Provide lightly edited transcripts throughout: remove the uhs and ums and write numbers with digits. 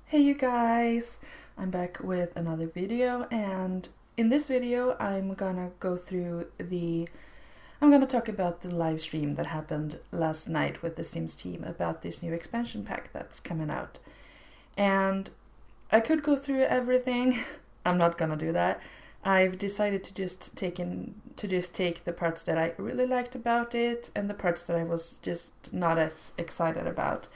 Hey you guys! I'm back with another video, and in this video I'm gonna talk about the live stream that happened last night with the Sims team about this new expansion pack that's coming out. And I could go through everything. I'm not gonna do that. I've decided to just take the parts that I really liked about it and the parts that I was just not as excited about,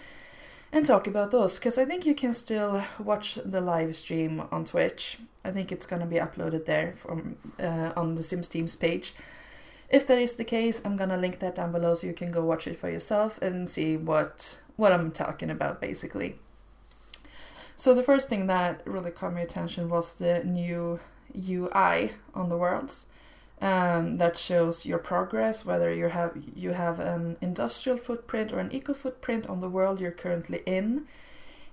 and talk about those, because I think you can still watch the live stream on Twitch. I think it's going to be uploaded there from on the Sims Teams page. If that is the case, I'm going to link that down below so you can go watch it for yourself and see what I'm talking about, basically. So the first thing that really caught my attention was the new UI on the worlds. That shows your progress, whether you have an industrial footprint or an eco footprint on the world you're currently in.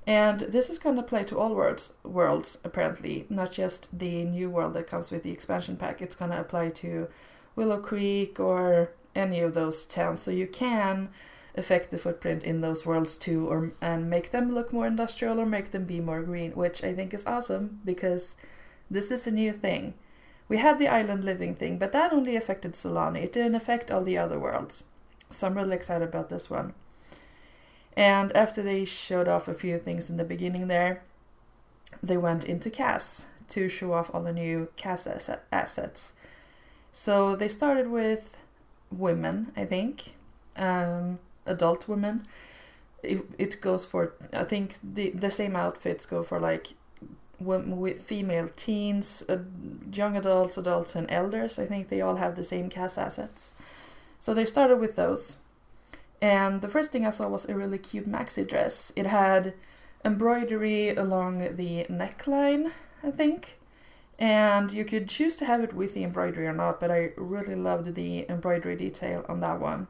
And this is going to apply to all worlds apparently, not just the new world that comes with the expansion pack. It's going to apply to Willow Creek or any of those towns, so you can affect the footprint in those worlds too, and make them look more industrial or make them be more green, which I think is awesome because this is a new thing. We had the island living thing, but that only affected Solani. It didn't affect all the other worlds. So I'm really excited about this one. And after they showed off a few things in the beginning there, they went into CAS to show off all the new CAS assets. So they started with women, I think. Adult women. It goes for, I think the same outfits go for like with female teens, young adults, and elders. I think they all have the same CAS assets. So they started with those. And the first thing I saw was a really cute maxi dress. It had embroidery along the neckline, I think. And you could choose to have it with the embroidery or not, but I really loved the embroidery detail on that one.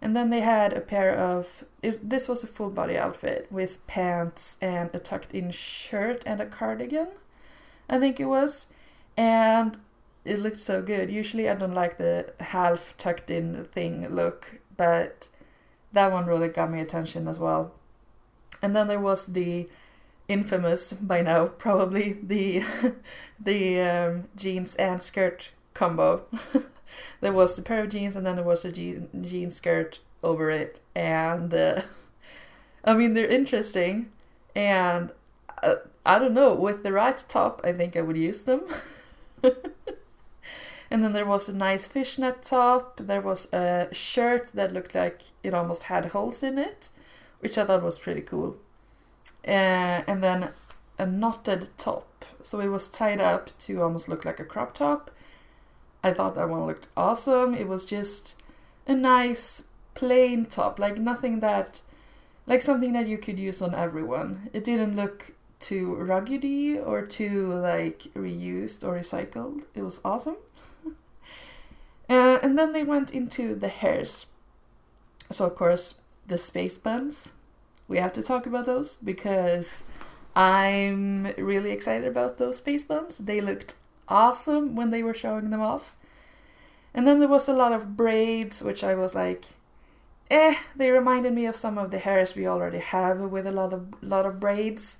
And then they had a pair of, this was a full body outfit with pants and a tucked in shirt and a cardigan, I think it was. And it looked so good. Usually I don't like the half tucked in thing look, but that one really got my attention as well. And then there was the infamous, by now probably, the jeans and skirt combo. There was a pair of jeans and then there was a jean skirt over it. And I mean, they're interesting. And I don't know, with the right top, I think I would use them. And then there was a nice fishnet top. There was a shirt that looked like it almost had holes in it, which I thought was pretty cool. And then a knotted top. So it was tied up to almost look like a crop top. I thought that one looked awesome. It was just a nice plain top, like something that you could use on everyone. It didn't look too ruggedy or too like reused or recycled. It was awesome. And then they went into the hairs. So of course the space buns. We have to talk about those because I'm really excited about those space buns. They looked awesome when they were showing them off. And then there was a lot of braids, which I was like, they reminded me of some of the hairs we already have with a lot of braids.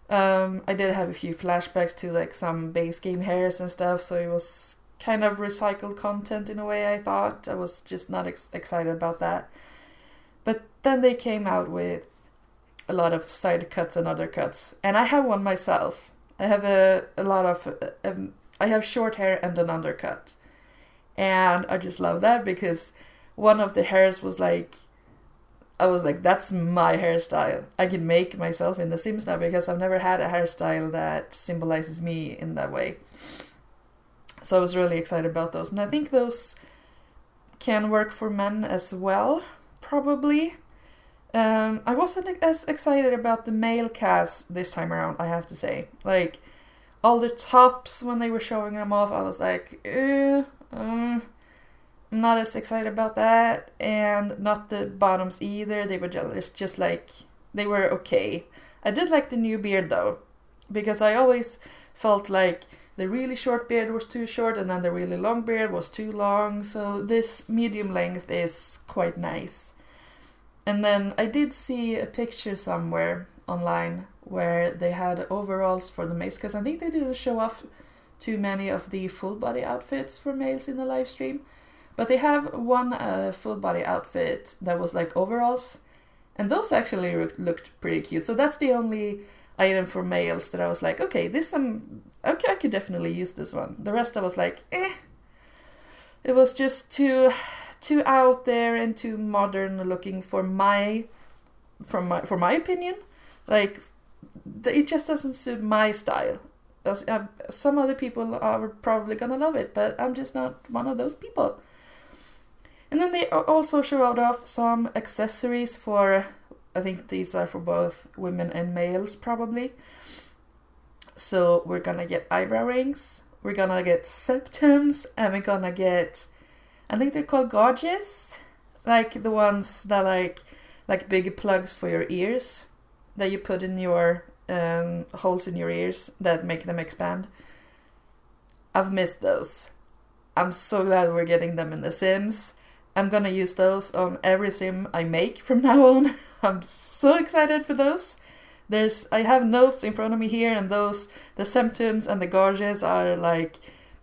I did have a few flashbacks to like some base game hairs and stuff, so it was kind of recycled content in a way. I thought I was just not excited about that. But then they came out with a lot of side cuts and undercuts, and I have one myself. I have I have short hair and an undercut. And I just love that because one of the hairs was like, I was like, that's my hairstyle. I can make myself in The Sims now because I've never had a hairstyle that symbolizes me in that way. So I was really excited about those. And I think those can work for men as well, probably. I wasn't as excited about the male cast this time around, I have to say. Like, all the tops, when they were showing them off, I was like, I'm not as excited about that. And not the bottoms either. They were just like, they were okay. I did like the new beard though, because I always felt like the really short beard was too short and then the really long beard was too long. So this medium length is quite nice. And then I did see a picture somewhere online where they had overalls for the males, because I think they didn't show off too many of the full body outfits for males in the live stream. But they have one full body outfit that was like overalls, and those actually looked pretty cute. So that's the only item for males that I was like, okay, okay, I could definitely use this one. The rest I was like, eh. It was just too out there and too modern looking for my opinion. Like, it just doesn't suit my style. Some other people are probably gonna love it, but I'm just not one of those people. And then they also showed off some accessories for, I think these are for both women and males probably. So we're gonna get eyebrow rings, we're gonna get septums, and we're gonna get, I think they're called gauges, like the ones that like big plugs for your ears that you put in your holes in your ears that make them expand. I've missed those. I'm so glad we're getting them in The Sims. I'm gonna use those on every sim I make from now on. I'm so excited for those. I have notes in front of me here, and the septums and the gauges are like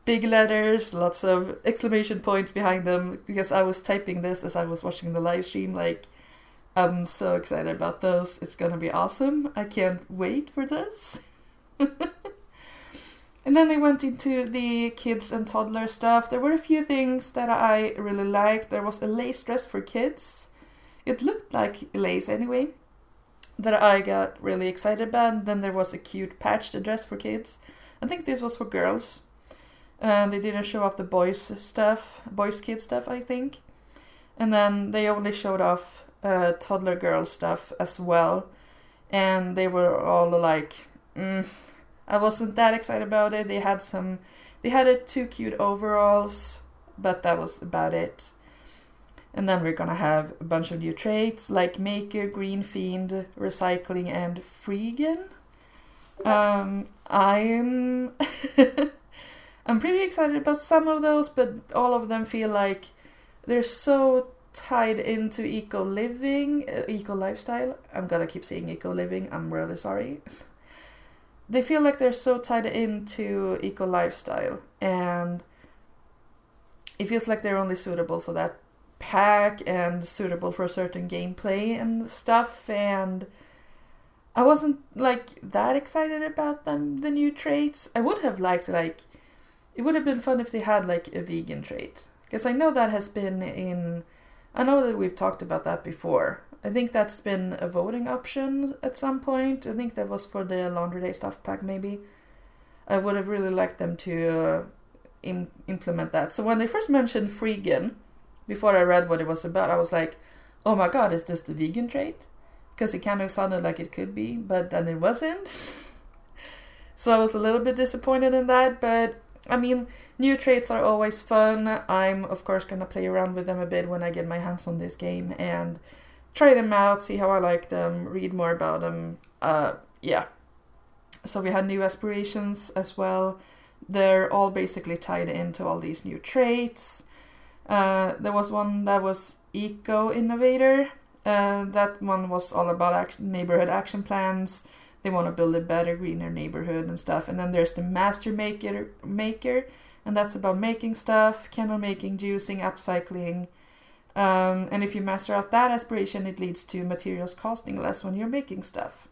big letters, lots of exclamation points behind them, because I was typing this as I was watching the live stream. Like, I'm so excited about those. It's gonna be awesome. I can't wait for this. And then they went into the kids and toddler stuff. There were a few things that I really liked. There was a lace dress for kids. It looked like lace anyway, that I got really excited about. And then there was a cute patched dress for kids. I think this was for girls. They didn't show off the boys kid stuff, I think. And then they only showed off toddler girl stuff as well. And they were all like, I wasn't that excited about it. They had 2 cute overalls, but that was about it. And then we're gonna have a bunch of new traits like Maker, Green Fiend, Recycling, and Freegan. I'm I'm pretty excited about some of those, but all of them feel like they're so tied into eco living, eco lifestyle. I'm gonna keep saying eco living. I'm really sorry. They feel like they're so tied into eco lifestyle, and it feels like they're only suitable for that pack and suitable for a certain gameplay and stuff. And I wasn't like that excited about them, the new traits. I would have liked it would have been fun if they had like a vegan trait, because I know that has been I know that we've talked about that before. I think that's been a voting option at some point. I think that was for the Laundry Day stuff pack maybe. I would have really liked them to implement that. So when they first mentioned Freegan, before I read what it was about, I was like, oh my god, is this the vegan trait? Because it kind of sounded like it could be, but then it wasn't. So I was a little bit disappointed in that, but I mean, new traits are always fun. I'm of course gonna play around with them a bit when I get my hands on this game and try them out, see how I like them, read more about them. Yeah. So we had new aspirations as well. They're all basically tied into all these new traits. There was one that was Eco Innovator. That one was all about neighborhood action plans. They want to build a better, greener neighborhood and stuff. And then there's the Master Maker, and that's about making stuff, candle making, juicing, upcycling. And if you master out that aspiration, it leads to materials costing less when you're making stuff.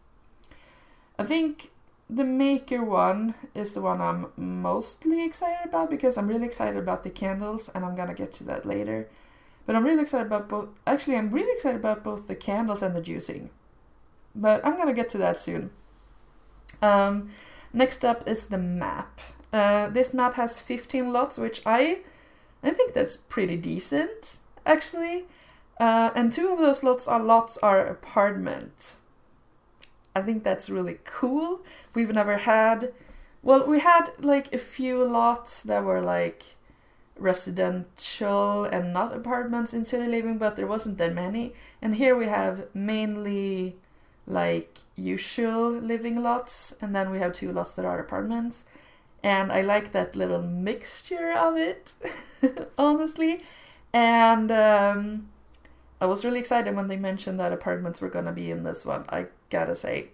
I think the Maker one is the one I'm mostly excited about, because I'm really excited about the candles, and I'm gonna get to that later. But I'm really excited about both. Actually, I'm really excited about both the candles and the juicing. But I'm gonna get to that soon. Next up is the map. This map has 15 lots, which I think that's pretty decent, actually. And 2 of those lots are apartments. I think that's really cool. We've never had... Well, we had like a few lots that were like residential and not apartments in city living, but there wasn't that many. And here we have mainly like usual living lots, and then we have 2 lots that are apartments. And I like that little mixture of it, honestly. And I was really excited when they mentioned that apartments were gonna be in this one. I gotta say.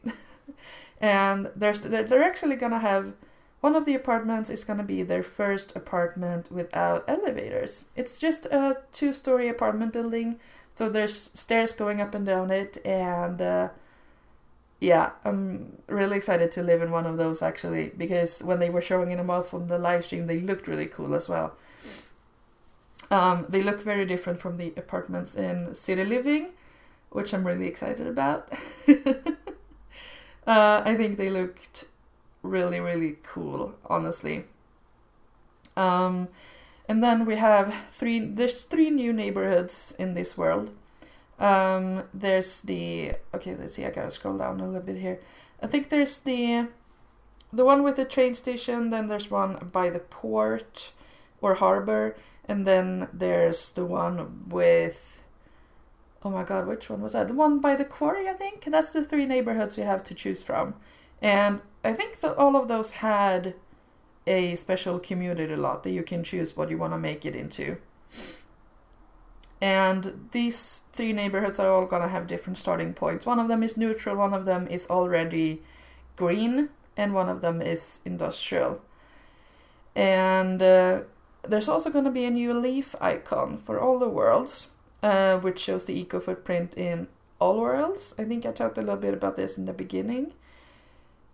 And they're actually gonna have, one of the apartments is gonna be their first apartment without elevators. It's just a 2-story apartment building, so there's stairs going up and down it, and yeah, I'm really excited to live in one of those actually, because when they were showing them off on the live stream, they looked really cool as well. They look very different from the apartments in City Living, which I'm really excited about. I think they looked really, really cool, honestly. And then we have there's 3 new neighborhoods in this world. There's okay, let's see, I gotta scroll down a little bit here. I think there's the one with the train station, then there's one by the port or harbor, and then there's the one with, oh my god, which one was that? The one by the quarry, I think? That's the 3 neighborhoods we have to choose from. And I think all of those had a special community lot that you can choose what you want to make it into. And these 3 neighborhoods are all gonna have different starting points. One of them is neutral, one of them is already green, and one of them is industrial. And there's also gonna be a new leaf icon for all the worlds, which shows the eco footprint in all worlds. I think I talked a little bit about this in the beginning.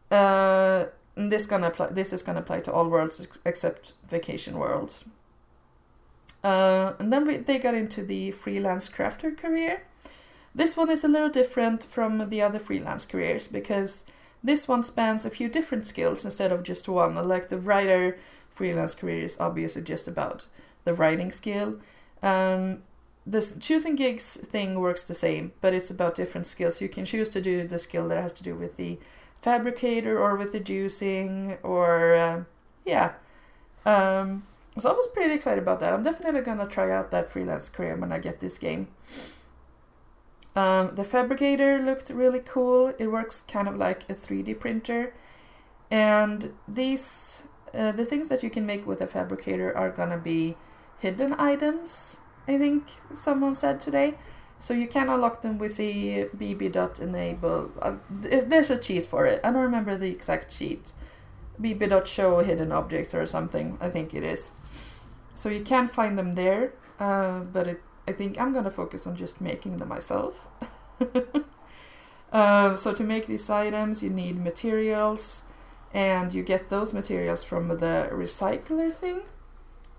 This is gonna apply to all worlds except vacation worlds. And then they got into the freelance crafter career. This one is a little different from the other freelance careers because this one spans a few different skills instead of just one. Like the writer freelance career is obviously just about the writing skill. This choosing gigs thing works the same, but it's about different skills. You can choose to do the skill that has to do with the fabricator or with the juicing or so I was pretty excited about that. I'm definitely gonna try out that freelance career when I get this game. The fabricator looked really cool. It works kind of like a 3D printer, and these the things that you can make with a fabricator are gonna be hidden items, I think someone said today. So you can unlock them with the bb.enable. There's a cheat for it. I don't remember the exact cheat. bb.show hidden objects or something, I think it is. So you can find them there, but I think I'm gonna focus on just making them myself. So to make these items, you need materials, and you get those materials from the recycler thing,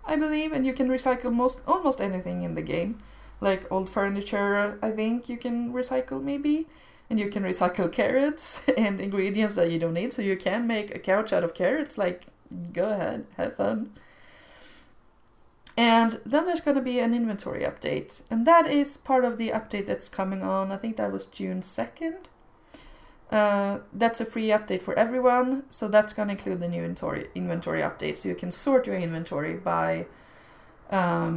I believe, and you can recycle almost anything in the game. Like old furniture, I think you can recycle maybe. And you can recycle carrots and ingredients that you don't need. So you can make a couch out of carrots. Like, go ahead, have fun. And then there's going to be an inventory update. And that is part of the update that's coming on. I think that was June 2nd. That's a free update for everyone. So that's going to include the new inventory update. So you can sort your inventory by...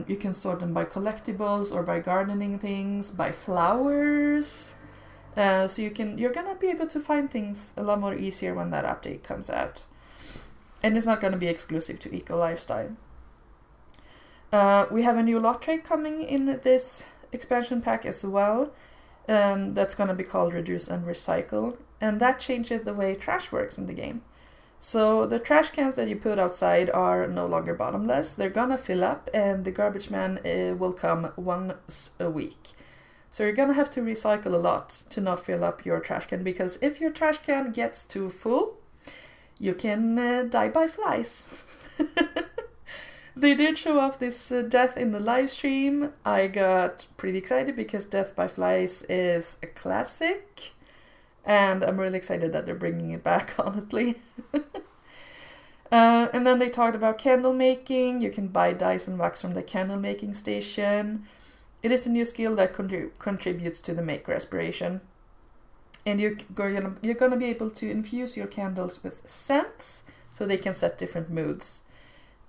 you can sort them by collectibles or by gardening things, by flowers. So you're gonna be able to find things a lot more easier when that update comes out. And it's not gonna be exclusive to Eco Lifestyle. We have a new lot tray coming in this expansion pack as well. That's gonna be called Reduce and Recycle. And that changes the way trash works in the game. So the trash cans that you put outside are no longer bottomless. They're gonna fill up, and the garbage man will come once a week. So you're gonna have to recycle a lot to not fill up your trash can, because if your trash can gets too full, you can die by flies. They did show off this death in the live stream. I got pretty excited because death by flies is a classic. And I'm really excited that they're bringing it back, honestly. And then they talked about candle making. You can buy dyes and wax from the candle making station. It is a new skill that contributes to the maker aspiration. And you're going to be able to infuse your candles with scents so they can set different moods.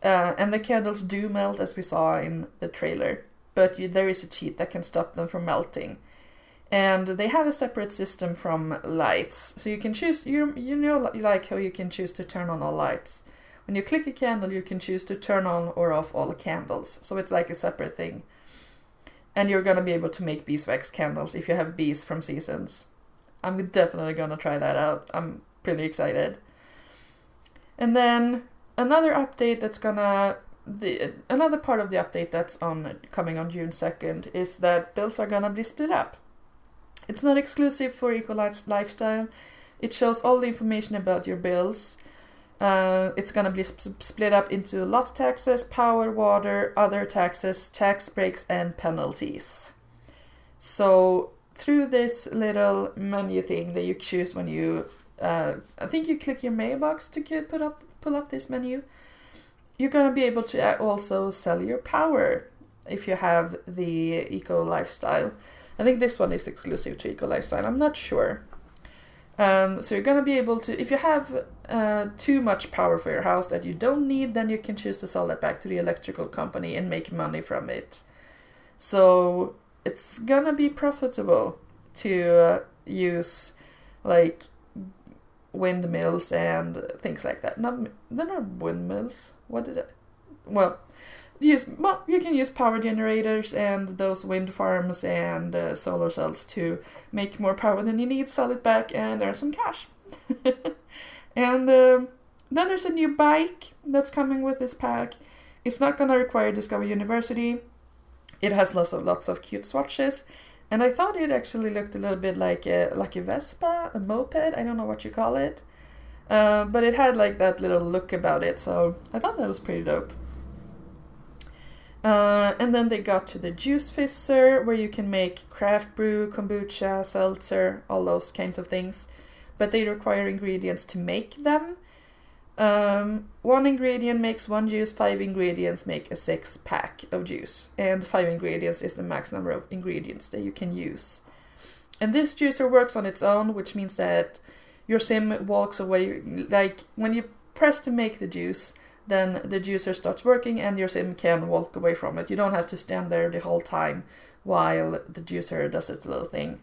And the candles do melt, as we saw in the trailer. But there is a cheat that can stop them from melting. And they have a separate system from lights. So you can choose, you know, like how you can choose to turn on all lights. When you click a candle, you can choose to turn on or off all candles. So it's like a separate thing. And you're going to be able to make beeswax candles if you have bees from seasons. I'm definitely gonna try that out. I'm pretty excited. And then another update that's another part of the update that's coming on June 2nd is that builds are gonna be split up. It's not exclusive for Eco Lifestyle. It shows all the information about your bills. It's gonna be split up into lot taxes, power, water, other taxes, tax breaks, and penalties. So through this little menu thing that you choose when you, I think you click your mailbox to pull up this menu, you're gonna be able to also sell your power if you have the Eco Lifestyle. I think this one is exclusive to Eco Lifestyle. I'm not sure. So you're gonna be able to, if you have too much power for your house that you don't need, then you can choose to sell that back to the electrical company and make money from it. So it's gonna be profitable to use like windmills and things like that. They're not windmills. You can use power generators and those wind farms and solar cells to make more power than you need, sell it back, and earn some cash. And then there's a new bike that's coming with this pack. It's not going to require Discover University. It has lots of cute swatches. And I thought it actually looked a little bit like a Vespa, a moped, I don't know what you call it. But it had like that little look about it, so I thought that was pretty dope. And then they got to the juice fizzer, where you can make craft brew, kombucha, seltzer, all those kinds of things. But they require ingredients to make them. One ingredient makes one juice, 5 ingredients make a 6-pack of juice. And 5 ingredients is the max number of ingredients that you can use. And this juicer works on its own, which means that your sim walks away. Like, when you press to make the juice, then the juicer starts working and your sim can walk away from it. You don't have to stand there the whole time while the juicer does its little thing.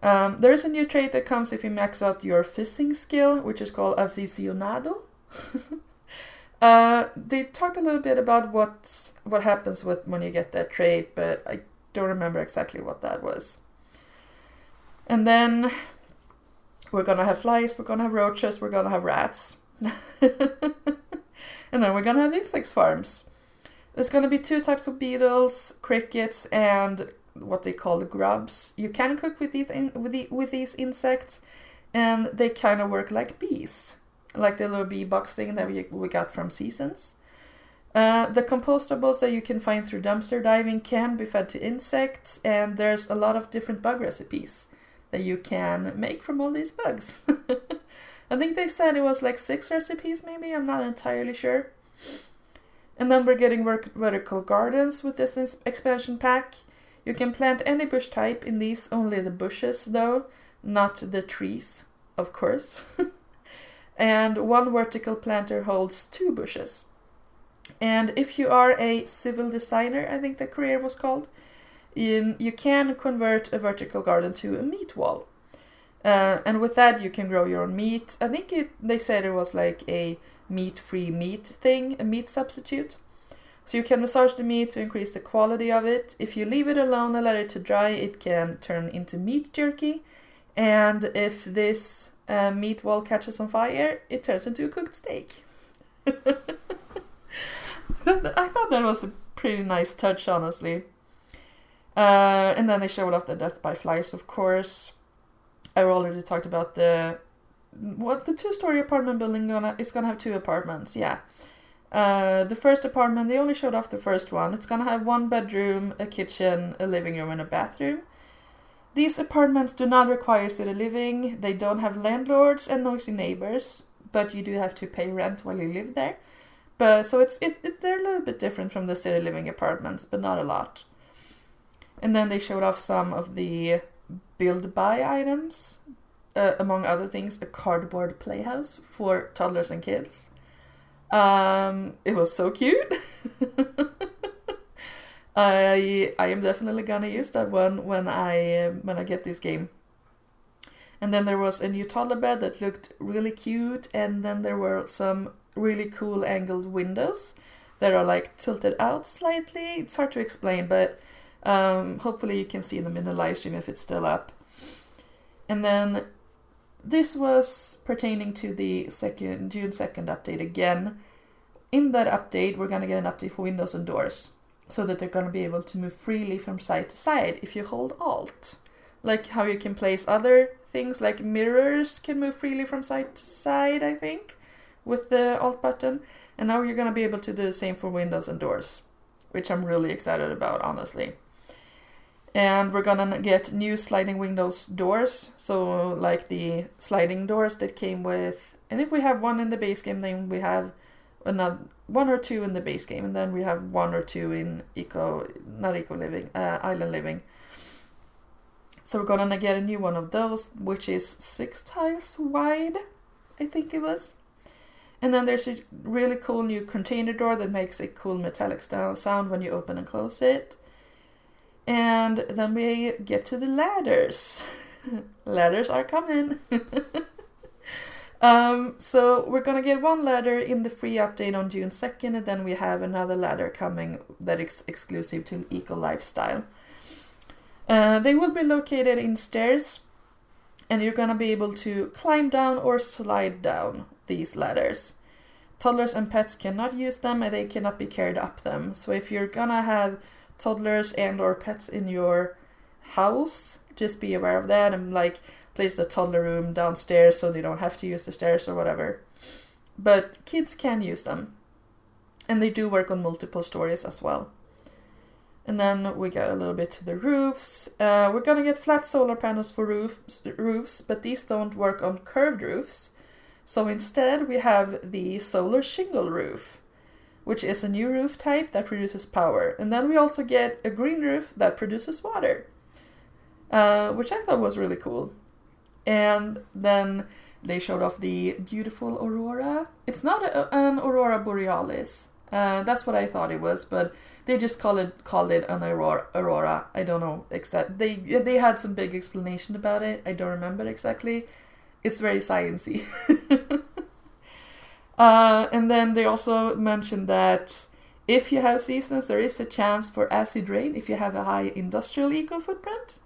There is a new trait that comes if you max out your fizzing skill, which is called aficionado. They talked a little bit about what happens when you get that trait, but I don't remember exactly what that was. And then we're gonna have flies, we're gonna have roaches, we're gonna have rats. And then we're gonna have insect farms. There's gonna be 2 types of beetles, crickets, and what they call the grubs. You can cook with these insects, and they kind of work like bees, like the little bee box thing that we got from Seasons. The compostables that you can find through dumpster diving can be fed to insects, and there's a lot of different bug recipes that you can make from all these bugs. I think they said it was like 6 recipes maybe, I'm not entirely sure. And then we're getting vertical gardens with this expansion pack. You can plant any bush type in these, only the bushes though, not the trees, of course. And 1 vertical planter holds 2 bushes. And if you are a civil designer, I think the career was called, you can convert a vertical garden to a meat wall. And with that you can grow your own meat. I think they said it was like a meat-free meat thing, a meat substitute. So you can massage the meat to increase the quality of it. If you leave it alone and let it to dry, it can turn into meat jerky. And if this meat wall catches on fire, it turns into a cooked steak. I thought that was a pretty nice touch, honestly. And then they showed off the death by flies, of course. I already talked about the 2-story apartment building is gonna have 2 apartments, yeah. The first apartment, they only showed off the first one. It's gonna have 1 bedroom, a kitchen, a living room, and a bathroom. These apartments do not require city living. They don't have landlords and noisy neighbors, but you do have to pay rent while you live there. But so they're a little bit different from the city living apartments, but not a lot. And then they showed off some of the build-buy items, among other things, a cardboard playhouse for toddlers and kids. It was so cute. I am definitely gonna use that one when I get this game. And then there was a new toddler bed that looked really cute, and then there were some really cool angled windows that are like tilted out slightly. It's hard to explain, but hopefully you can see them in the live stream if it's still up. And then this was pertaining to the June 2nd update again. In that update, we're going to get an update for windows and doors, so that they're going to be able to move freely from side to side if you hold Alt. Like how you can place other things, like mirrors can move freely from side to side, I think, with the Alt button. And now you're going to be able to do the same for windows and doors, which I'm really excited about, honestly. And we're gonna get new sliding windows doors, so like the sliding doors that came with, I think we have one in the base game, then we have another one or two in the base game, and then we have one or two in Island Living. So we're gonna get a new one of those, which is 6 tiles wide, I think it was. And then there's a really cool new container door that makes a cool metallic sound when you open and close it. And then we get to the ladders. Ladders are coming. So we're gonna get one ladder in the free update on June 2nd, and then we have another ladder coming that is exclusive to Eco Lifestyle. They will be located in stairs, and you're gonna be able to climb down or slide down these ladders. Toddlers and pets cannot use them, and they cannot be carried up them. So if you're gonna have toddlers and or pets in your house, just be aware of that, and like place the toddler room downstairs so they don't have to use the stairs or whatever. But kids can use them, and they do work on multiple stories as well. And then we got a little bit to the roofs. We're gonna get flat solar panels for roofs, but these don't work on curved roofs. So instead we have the solar shingle roof, which is a new roof type that produces power. And then we also get a green roof that produces water, which I thought was really cool. And then they showed off the beautiful aurora. It's not an aurora borealis. That's what I thought it was, but they just called it an aurora. I don't know exactly. They had some big explanation about it. I don't remember exactly. It's very sciencey. And then they also mentioned that if you have seasons, there is a chance for acid rain if you have a high industrial eco footprint.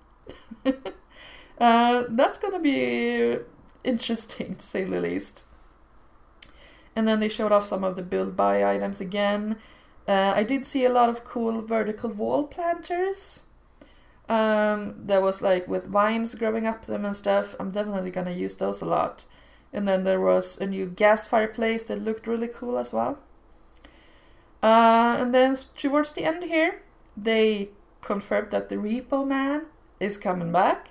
That's gonna be interesting, to say the least. And then they showed off some of the build buy items again. I did see a lot of cool vertical wall planters. There was like with vines growing up them and stuff. I'm definitely gonna use those a lot. And then there was a new gas fireplace that looked really cool as well. And then towards the end here, they confirmed that the Repo Man is coming back.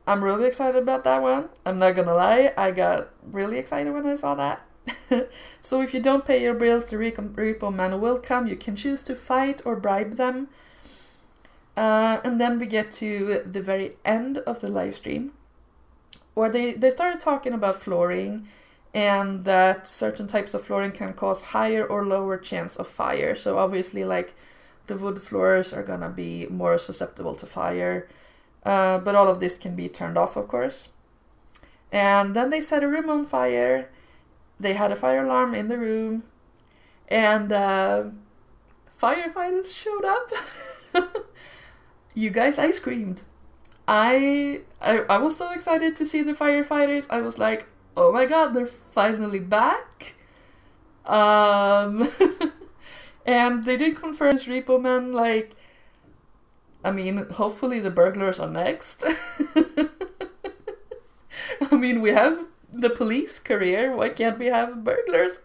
I'm really excited about that one. I'm not gonna lie, I got really excited when I saw that. So if you don't pay your bills, the Repo Man will come. You can choose to fight or bribe them. And then we get to the very end of the live stream, where they started talking about flooring, and that certain types of flooring can cause higher or lower chance of fire. So obviously, like, the wood floors are gonna be more susceptible to fire, but all of this can be turned off, of course. And then they set a room on fire. They had a fire alarm in the room, and firefighters showed up. You guys, I screamed. I was so excited to see the firefighters. I was like, oh my god, they're finally back. And they did confirm this Repo Man, like, I mean, hopefully the burglars are next. I mean, we have the police career, why can't we have burglars?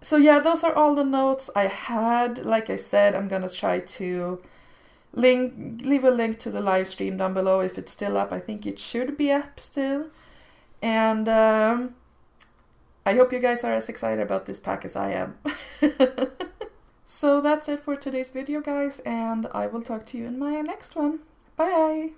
So yeah, those are all the notes I had. Like I said, I'm gonna try to leave a link to the live stream down below if it's still up. I think it should be up still. And I hope you guys are as excited about this pack as I am. So that's it for today's video, guys, and I will talk to you in my next one. Bye!